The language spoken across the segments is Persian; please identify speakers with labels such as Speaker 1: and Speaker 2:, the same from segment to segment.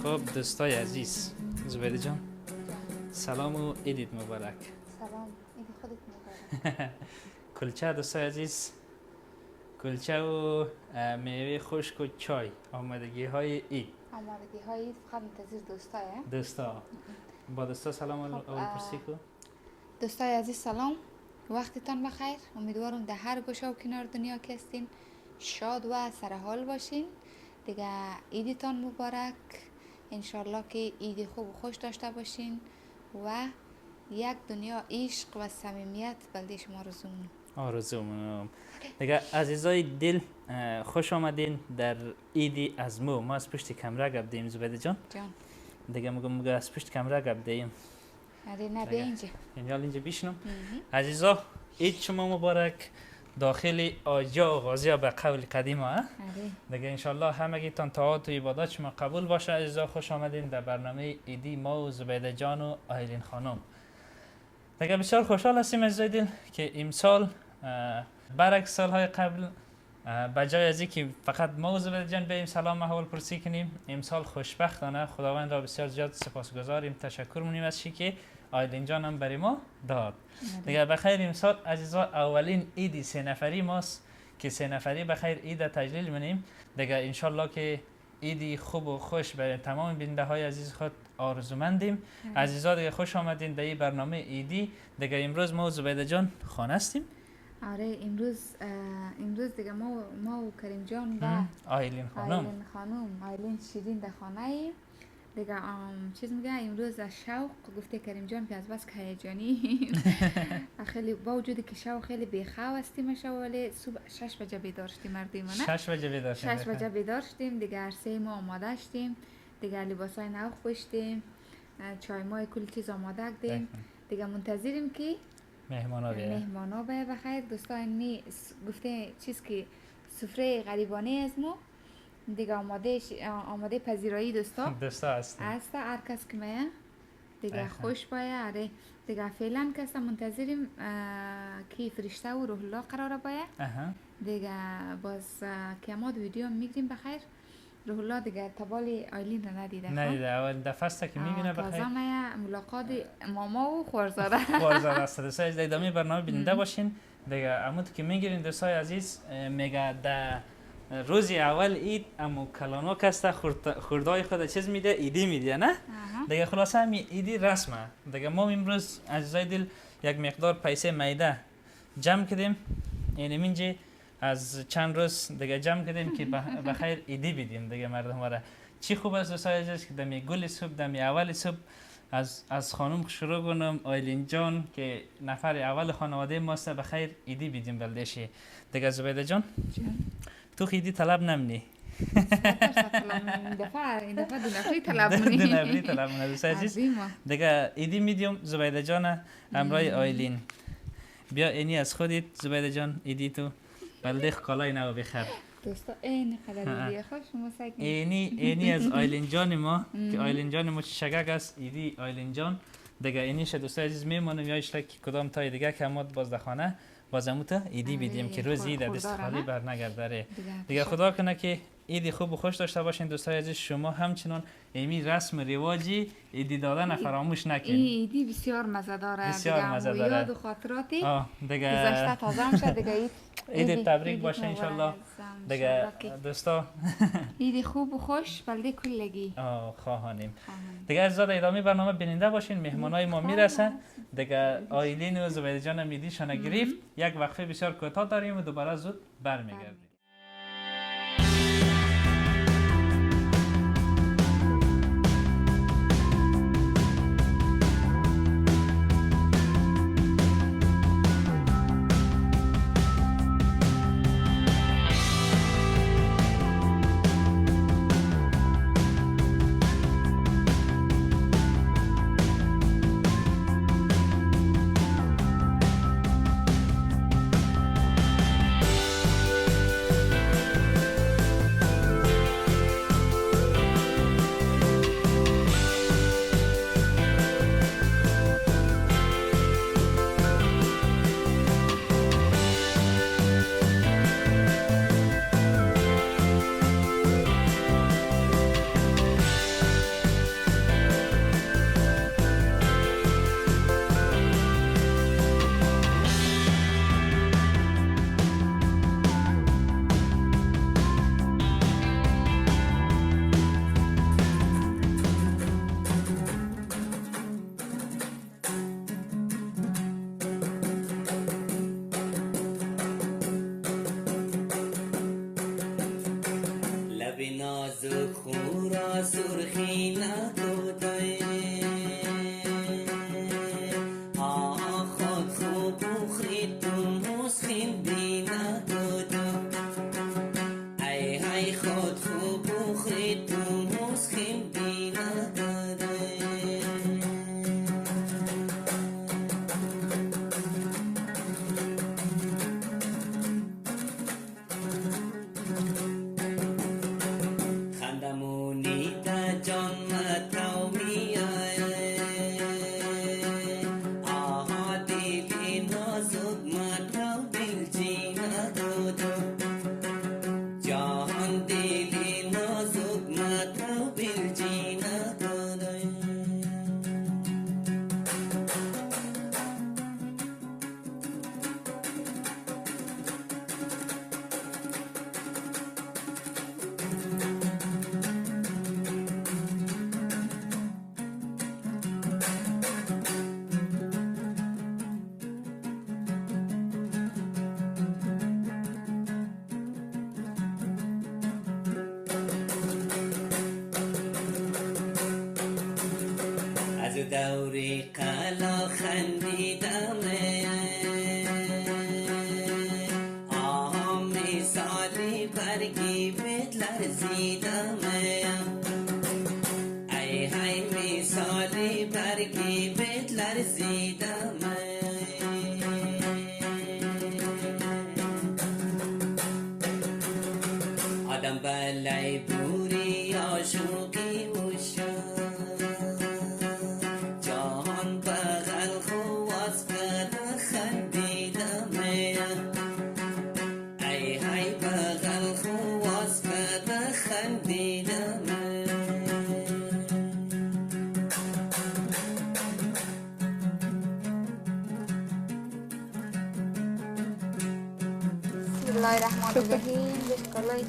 Speaker 1: خب دوستای عزیز، زبیده جان سلام و عیدت مبارک.
Speaker 2: سلام، عید خودت مبارک.
Speaker 1: کلچه دوستای عزیز، کلچه و میوه خشک و چای، آمادگی های عید.
Speaker 2: آمادگی های عید فقط منتظر دوستای
Speaker 1: دوستا با دوستا سلام اول پرسی کو.
Speaker 2: دوستای عزیز سلام، وقتتان بخیر. امیدوارم در هر گوشه و کنار دنیا که هستین شاد و سرحال باشین. دیگه عیدتان مبارک، انشالله که عید خوب و خوش داشته باشین و یک دنیا عشق و صمیمیت بلده شما
Speaker 1: آرزومون. دیگه عزیزای دل خوش آمدین در عیدی از ما از پشت کمره گپ دیم. زبیده جان دیگه میگم از پشت کمره گپ دیم.
Speaker 2: آره نه به اینجا
Speaker 1: اینجا بیشنم. عزیزا عید شما مبارک. داخل آجا و غازی به قول قدیم ها. دیگه انشالله همگی تان طاعات و عبادات شما قبول باشه. عزیزا خوش آمدین در برنامه عیدی ما و زبیده جان و آیلین خانم. دیگه بسیار خوشحال هستیم عزیزای دل که امسال برعکس سالهای قبل بجای از اینکه فقط ما و زبیده جان بیاییم سلام احوال پرسی کنیم، امسال خوشبختانه خداوند را بسیار زیاد سپاسگزاریم، تشکر می‌کنیم از که آیلین جان هم برای ما داد. دیگه بخیر امسال عزیزا اولین عیدی 3 نفری ماست که 3 نفری بخیر عید تجلیل منیم. دیگه انشالله که عیدی خوب و خوش برای تمام بیننده های عزیز خود آرزومندیم. عزیزا دیگه خوش آمدین در این برنامه عیدی. دیگه امروز ما و زبیده جان خانه هستیم.
Speaker 2: آره امروز دیگه ما و کریم جان و
Speaker 1: آیلین خانم
Speaker 2: آیلین شیرین در خانه ایم. دیگه چیز میگه امروز از شوق گفته کریم جان که از بس که هیجانی خیلی با وجودی که شوق خیلی بیخواب هستیم ولی صبح 6 بجه بیدار شدیم مردیم نه
Speaker 1: 6 بجه بیدار
Speaker 2: شدیم دیگه هر سه ما آماده شدیم دیگه لباسای نو پوشیدیم چای مای کل چیز آماده کردیم دیگه منتظریم که مهمانا به بخیر دوستان می گفته چیز که سفره غریبانه از ما دیگه آماده پذیرایی دوستا هست هر کس که میه دیگه خوش باید. آره دیگه فعلا کس منتظریم که فرشته و روح الله قراره باید دیگه باز که ما ویدیو میگیریم بخیر. روح الله دیگه تبال آیلین رو ندیده
Speaker 1: اول دفعه است که میبینه بخیر.
Speaker 2: تازه میه ملاقات ماما و خوارزاده
Speaker 1: است. دوستای عزیز ادامه برنامه بیننده باشین. دیگه عمود که میگیرین دوستای عزیز میگه در روزی اول عید امو کلانو کسته خوردای خود چیز میده ایدی میده نه دیگه خلاصه همین ایدی رسمه. دیگه ما امروز عزیزای دل یک مقدار پیسه میده جمع کردیم، یعنی منجی از چند روز دیگه جمع کردیم که بخیر ایدی بدیم دیگه مردم را. چی خوب است دوستای عزیز که دمی گل صبح دمی اول صبح از خانم شروع کنم. آیلین جان که نفر اول خانواده ماست بخیر ایدی بدیم بلدشی. دیگه زبیده جان تو خیلی طلب نمونی.
Speaker 2: این دفعه دو نفری طلب منی.
Speaker 1: دوست عزیز دیگه ایدی میدیم زبیده جان همراه آیلین. بیا اینی از خودت زبیده جان ایدی تو بلده کالای نو بخر
Speaker 2: دوستا. این قدر ایدی خوش شما ساکن
Speaker 1: اینی از آیلین جان ما که آیلین جان ما شگگ است ایدی آیلین جان. دیگه اینیش دوست عزیز میمونم یا اشتک کدام تای دیگه کمات باز دخانه بازمو تا ایدی بدیم که روز عید دست خالی بر نگرداره. دیگه خدا کنه که عیدی خوب و خوش داشته باشین دوستای عزیز. شما همچنان ایمی رسم رواجی عیدی دادن فراموش نکنید.
Speaker 2: عیدی بسیار مزه داره. بسیار مزه داره. یاد و خاطراتی
Speaker 1: دیگه
Speaker 2: گذشته تازه میشه دیگه.
Speaker 1: عید تبریک باشه ان شاء الله. دیگه دوستا
Speaker 2: عیدی خوب و خوش بلده کلگی
Speaker 1: خواهانیم. دیگه از زاد ادامه برنامه بیننده باشین. مهمانای ما میرسن دیگه. آیلین و زبیده جان میدیشان گرفت. یک وقفه بسیار کوتاه داریم و دوباره زود برمیگردیم.
Speaker 3: دوری قلا خندیدم آهم مثالی برگی بید لرزیدم ای های مثالی برگی بید لرزیدم آدم بلای بوری آشوقی وشا جهان بغل خواست کده خندیدم ای های بغل خواست کده خندیدم
Speaker 2: بسم الله الرحمن الرحیم. کالای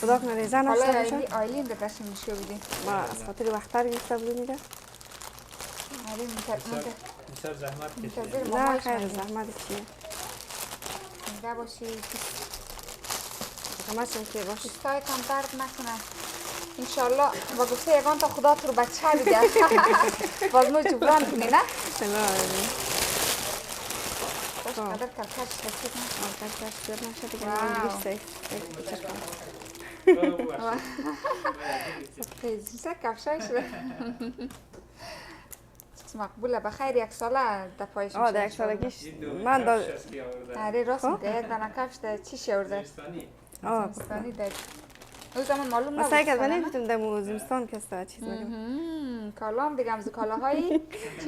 Speaker 4: خدا کنه ریزه نشده باشه.
Speaker 2: کالای آیلین در داشتیم میشه بودیم.
Speaker 4: ما از خاطر وقتر گرفته بودیم میده.
Speaker 1: بسیار زحمت کشید.
Speaker 2: منتظر
Speaker 4: نه
Speaker 2: مامایش
Speaker 4: خیر
Speaker 2: باشیم.
Speaker 4: زحمت چیه.
Speaker 2: زنده باشی.
Speaker 4: همه چیم که باشه.
Speaker 2: چیستای کم درد نکنه. انشالله با گفته یگان تا خدا تو رو بچه بده. باز ما جبران کنی نه؟ باش قدر کلکش تکید نه؟
Speaker 4: کلکش زیاد نشه دیگه.
Speaker 2: خیزیسه کفشای شده. مقبوله بخیر یک ساله در پایش میشه.
Speaker 4: در یک سالگیش من داد.
Speaker 2: آره راست میگه یک دانه کفش در چی شورده؟ زمستانی در او زمان معلوم نبود.
Speaker 4: مثلا یک از منی گفتم در زمستان کسته چیز میگم.
Speaker 2: کالام دیگه همزو کالاهای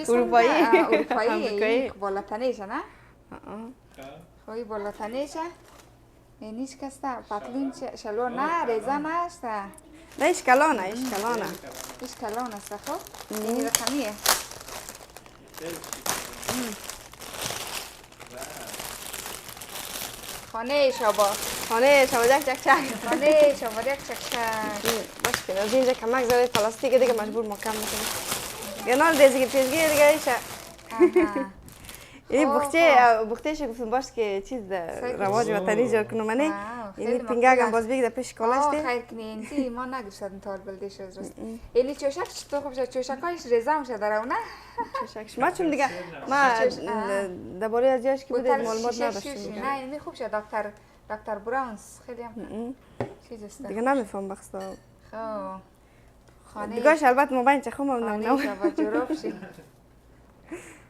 Speaker 4: اروپایی
Speaker 2: بالاتنیشه نه؟ خواهی بالاتنیشه نیش کسته پتلون شلوار نه ریزه نشته
Speaker 4: نه اشکالانه اشکالانه
Speaker 2: اشکالانه است خب این رقمیه خانه شابا
Speaker 4: خانه شما یک چک چک
Speaker 2: خانه شما یک چک چک
Speaker 4: باش کنه از اینجا کمک زده پلاستیک دیگه مجبور ما کم میکنیم یه نال دیزی که پیزگیه دیگه ایشه این بختهش گفتم باش که چیز رواج وطنی جور کنم منه این پینگاگم باز بیگ در پیش کالش ده
Speaker 2: خیر کنی اینجی ما نگرفتن تار بلده شد راست اینی چوشک چطور خوب شد چوشکایش ریزه میشه در اونه
Speaker 4: چوشکش ما چون دیگه ما درباره از جاش که بوده معلومات نداشتیم
Speaker 2: نه اینی خوب شد دکتر براونز خیلی هم چیز است
Speaker 4: دیگه نمیفهم بخستا
Speaker 2: خب خانه
Speaker 4: دیگهش البته ما باید چخوم هم
Speaker 2: خانه شبا جروب شی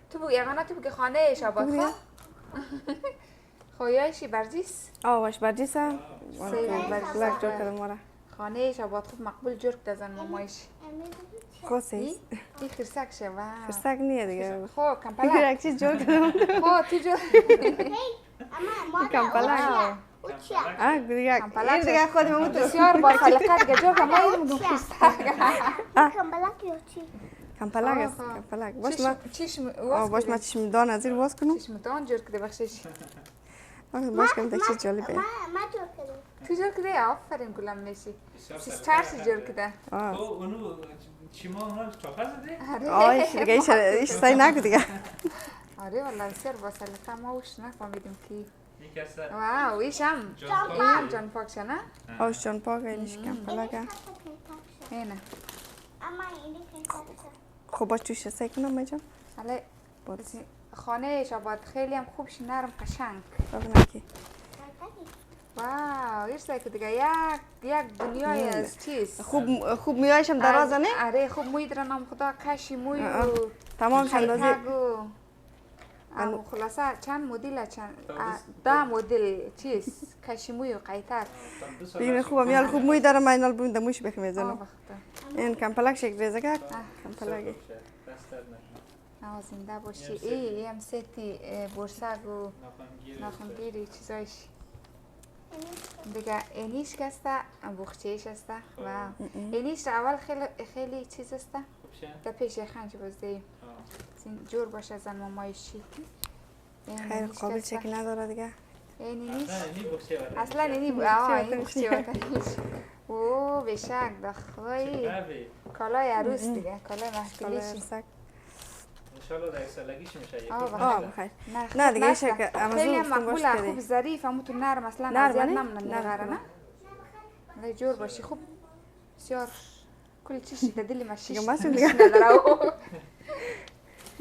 Speaker 2: تو بگو یگانه تو بگی خانه شبا خواه خویایشی برجیس
Speaker 4: واش برجیس هم لک جور کدم مارا
Speaker 2: خانه شبا خوب مقبول جور کده زن مامایش
Speaker 4: خوصیست
Speaker 2: این خرسک شه
Speaker 4: خرسک نیه دیگه
Speaker 2: خو کمپلک
Speaker 4: یک چیز جور کدم
Speaker 2: خو تو جور
Speaker 4: کمپلک این دیگه خودم همون تو
Speaker 2: بسیار با سلیقه دیگه جور کم این مدون خرسک
Speaker 5: کمپلک یا چی؟
Speaker 4: کمپلک است کمپلک باش ما چشم دان از این باز کنم
Speaker 2: چشم دان جور کده بخشش
Speaker 4: باش کنم تا چیز جالبه
Speaker 5: ما جور کردم
Speaker 2: تو جور کده آفرین گلم میشی سیسترسی جور کده
Speaker 1: اونو چی ما اونو چاپه زده؟
Speaker 4: ایش دیگه ایش سای نگو دیگه
Speaker 2: آره والله بسیار با سلیقه ما اوش نفهمیدیم که
Speaker 1: یکی از
Speaker 2: واو ایش هم جان پاکشه نه؟
Speaker 4: آش جان پاک اینش کمپلکه
Speaker 2: اینه
Speaker 5: اما اینی که
Speaker 4: خب باش توش سای کنم میجام
Speaker 2: حالا خانه شاباد خیلی هم خوبش نرم قشنگ
Speaker 4: ببینم کی
Speaker 2: واو ایرسه که دیگه یک دنیای از چیز
Speaker 4: خوب میایش هم درازه نه؟
Speaker 2: آره خوب موی درنم خدا کشی موی و
Speaker 4: تمام اندازه
Speaker 2: خلاصه چند مدل چند 10 مدل چیز کشی موی و قیتر
Speaker 4: بگیم خوبم یال خوب موی دارم اینال بویم دموش بخیم میزنم این کمپلک شکل ریزه کرد کمپلکه
Speaker 2: زنده باشی ای هم ستی برسک و ناخنگیری چیزایش دیگه اینیش کسته بخچهش است و اینیش اول خیلی چیز است تا پیش خنج بازده جور باشه زن مامایشی
Speaker 4: خیلی قابل چکی نداره دیگه
Speaker 2: اینیش اصلا اینی بخچه وطنیش او بشک دخوایی کالای عروس دیگه کالای محفلیشی
Speaker 1: انشالله در سالگیش میشه یک
Speaker 4: بخیر نه دیگه ایشه که
Speaker 2: خیلی هم مقبوله خوب ظریف همون تو نرم اصلا ازیاد نمونه نگره نه جور باشی خوب بسیار کل چیزی که دلی مشیش
Speaker 4: مسئول دیگه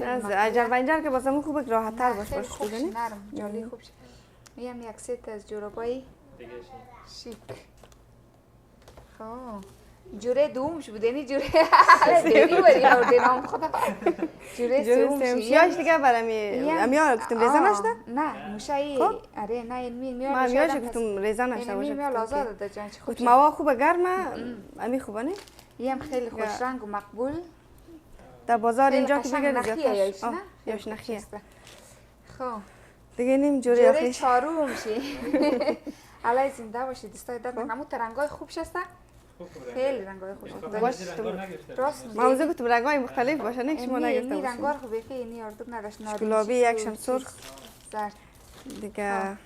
Speaker 4: از اجر بنجر که واسه من خوبه که راحت تر باشه
Speaker 2: خوب نرم جالی خوب شه. میام یک سیت از جورابای شیک. خب جوره دوم شد یعنی جوره دیگه ولی آورده نام خدا جوره سوم
Speaker 4: شیاش دیگه برای امیا گفتم ریزه نشده
Speaker 2: نه موشایی آره نه این میال
Speaker 4: ما امیاش گفتم ریزه نشده باشه
Speaker 2: میال آزاد ده جان چه خوب
Speaker 4: گفتم هوا خوبه گرمه امی خوبه نه
Speaker 2: یم خیلی خوش رنگ و مقبول
Speaker 4: در بازار اینجا که بگردی
Speaker 2: زیادش
Speaker 4: نه یاش نخیه
Speaker 2: خب
Speaker 4: دیگه نیم جوره آخیش
Speaker 2: چهارم شی علای زنده باشی دوستای در نمو رنگای خوب شسته خیلی رنگای خوب
Speaker 4: راست ما موزه گفتم رنگای مختلف باشه نه شما نگفته
Speaker 2: باشین رنگار خوبه که اینی اردو نداشت
Speaker 4: گلابی یکشم سرخ
Speaker 2: زرد
Speaker 4: دیگه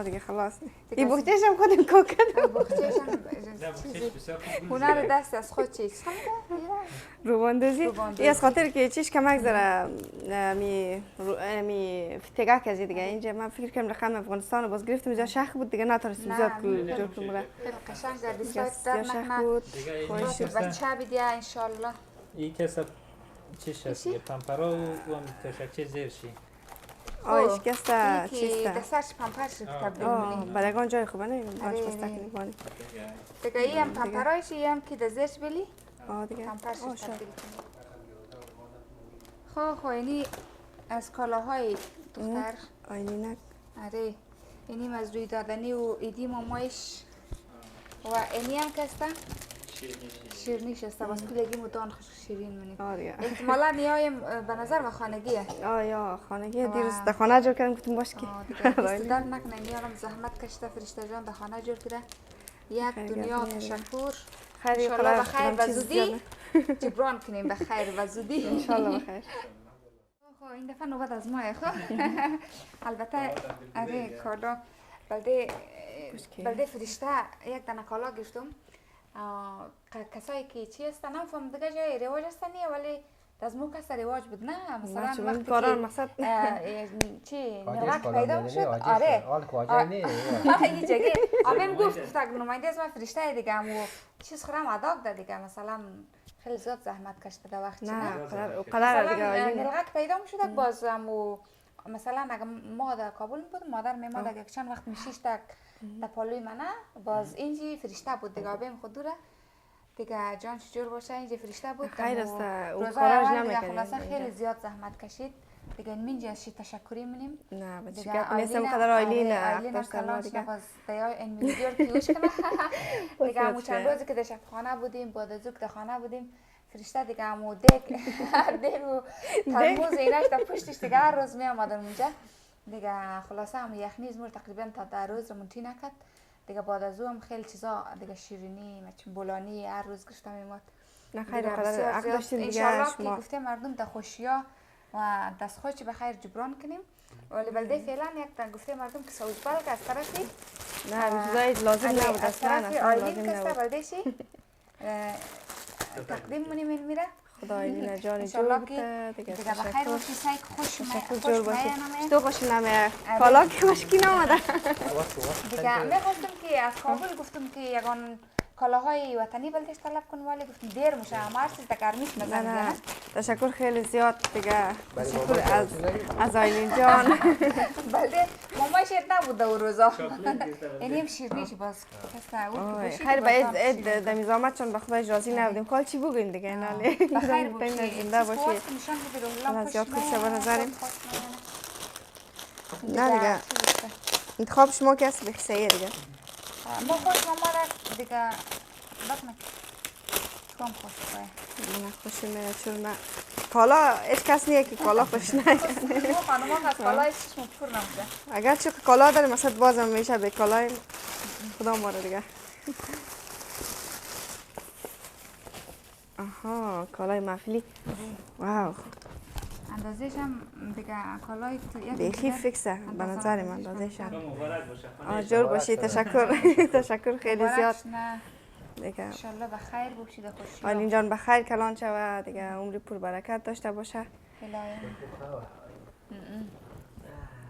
Speaker 4: دیگه خلاص این بختیش هم خودم کوکن
Speaker 2: بختیش هم هنر دست از خود چیز
Speaker 4: روباندازی این از خاطر که چیش کمک زره می فتگه کزی دیگه اینجا من فکر کنم رقم افغانستان رو باز گرفتم اینجا شخ بود دیگه نتونستم زیاد جور کنم را
Speaker 2: خیلی قشنگ در دیسلایت در نکنه خوش بچه بیدیه انشالله
Speaker 1: این کسب چیش هست یه پمپرا و هم تشکچه زیر شی
Speaker 4: ایش کسته چیسته
Speaker 2: دستش پمپرش تبدیل منی
Speaker 4: برگان جای خوبه نه باش بستکنی کنی
Speaker 2: دیگه ای هم پمپرایش ای هم که دزیرش بلی
Speaker 4: دیگه
Speaker 2: پمپرش تبدیل کنی خب اینی از کالاهای دختر
Speaker 4: آیلینک
Speaker 2: آره اینیم از روی دادنی و ایدی مامایش و اینی هم کسته شیرنیش است باز پیلگی مدان شیرین منی احتمالا نیایم به نظر و خانگیه
Speaker 4: یا خانگیه دیروز در خانه جور کردم گفتم باش که
Speaker 2: استدار نکنه میارم زحمت کشته فرشته جان در خانه جور کرده یک دنیا تشکر انشالله بخیر و زودی جبران کنیم بخیر و زودی
Speaker 4: انشالله بخیر
Speaker 2: این دفعه نوبت از ماه البته اره کالا بلده فرشته یک دانه کالا گرفتم کسایی که چی هستن نمیفهم دیگه جای رواج هستنیه ولی دزمو کس رواج بود نه مثلا وقتی که چی نرک پیدا میشد آره این جگه آبیم گفت تک نماینده از من فرشته دیگه و چیز خورم اداک ده دیگه مثلا خیلی زیاد زحمت کشته در وقت
Speaker 4: نه قدر دیگه
Speaker 2: نرک پیدا میشد باز و مثلا اگه ما در کابل بود مادر میماد اگه چند وقت میشیش تک در پالوی منه باز اینجی فرشته بود دیگه آبیم خود دوره دیگه جان چجور باشه اینجا فرشته بود
Speaker 4: خیر است
Speaker 2: اون کاراج نمیکنه خیلی زیاد زحمت کشید دیگه منجا شی تشکری منیم
Speaker 4: نه بچه کنیستم قدر آیلین
Speaker 2: افتر دیگه باز دیا این ویدیو کیوش کنه دیگه همون چند روزی که در خانه بودیم بعد از در خانه بودیم فرشته دیگه همون دیگ و ترموز ایناش در پشتش دیگه هر روز می آمدن اونجا دیگه خلاصه هم یخنی زمور تقریبا تا 10 روز رو منتی نکرد دیگه بعد از او هم خیلی چیزا دیگه شیرینی مثل بولانی هر روز گشتم میمد
Speaker 4: نه خیلی قدر عقل داشتیم دیگه
Speaker 2: انشالله که گفته مردم در خوشیا و دست خوش بخیر جبران کنیم ولی بلده فعلا یک گفته مردم که سعود بلک از طرفی
Speaker 4: نه چیزای لازم نبود
Speaker 2: اصلا آیلین کسته بلده شی تقدیم منیم این میره
Speaker 4: خدا آیلین جان جور بوده
Speaker 2: دیگه بخیر باشی سایک خوش
Speaker 4: جور باشی تو خوش نمیه کالا که مشکی نامده
Speaker 2: دیگه میخواستم که از کابل گفتم که یگان کالاهای وطنی بلدش طلب کن ولی گفتم دیر میشه هر چیز در گرمیش مزن
Speaker 4: نه تشکر خیلی زیاد دیگه تشکر از آیلین جان
Speaker 2: بلده مامایش اید نبود اون روزا اینیم شیرنیش باز
Speaker 4: خیر باید دمیزامت چون به خدای راضی نبودیم کال چی بگویم دیگه نالی
Speaker 2: بخیر
Speaker 4: زنده باشی زیاد خوب شبه نظریم نه دیگه انتخاب شما که هست بخی سیه دیگه
Speaker 2: ما خوش ماما را دیگه بکنه کام خوش باید
Speaker 4: نه خوشی میره چون من کالا هیچ کس نیه که کالا خوش نکنه
Speaker 2: ما خانم ها از کالا هیچ چیز مطور نمیشه
Speaker 4: اگر چه کالا داریم مثلا بازم میشه به کالای خدا ماره دیگه آها کالای محفلی واو
Speaker 2: اندازهش هم دیگه کالای تو یک
Speaker 4: بیخی فکسه به نظر من اندازهش هم جور باشی تشکر خیلی زیاد دیگه
Speaker 2: انشالله بخیر باشید خوشی
Speaker 4: آیلین جان بخیر کلان شوه دیگه عمری پر برکت داشته باشه
Speaker 2: الهی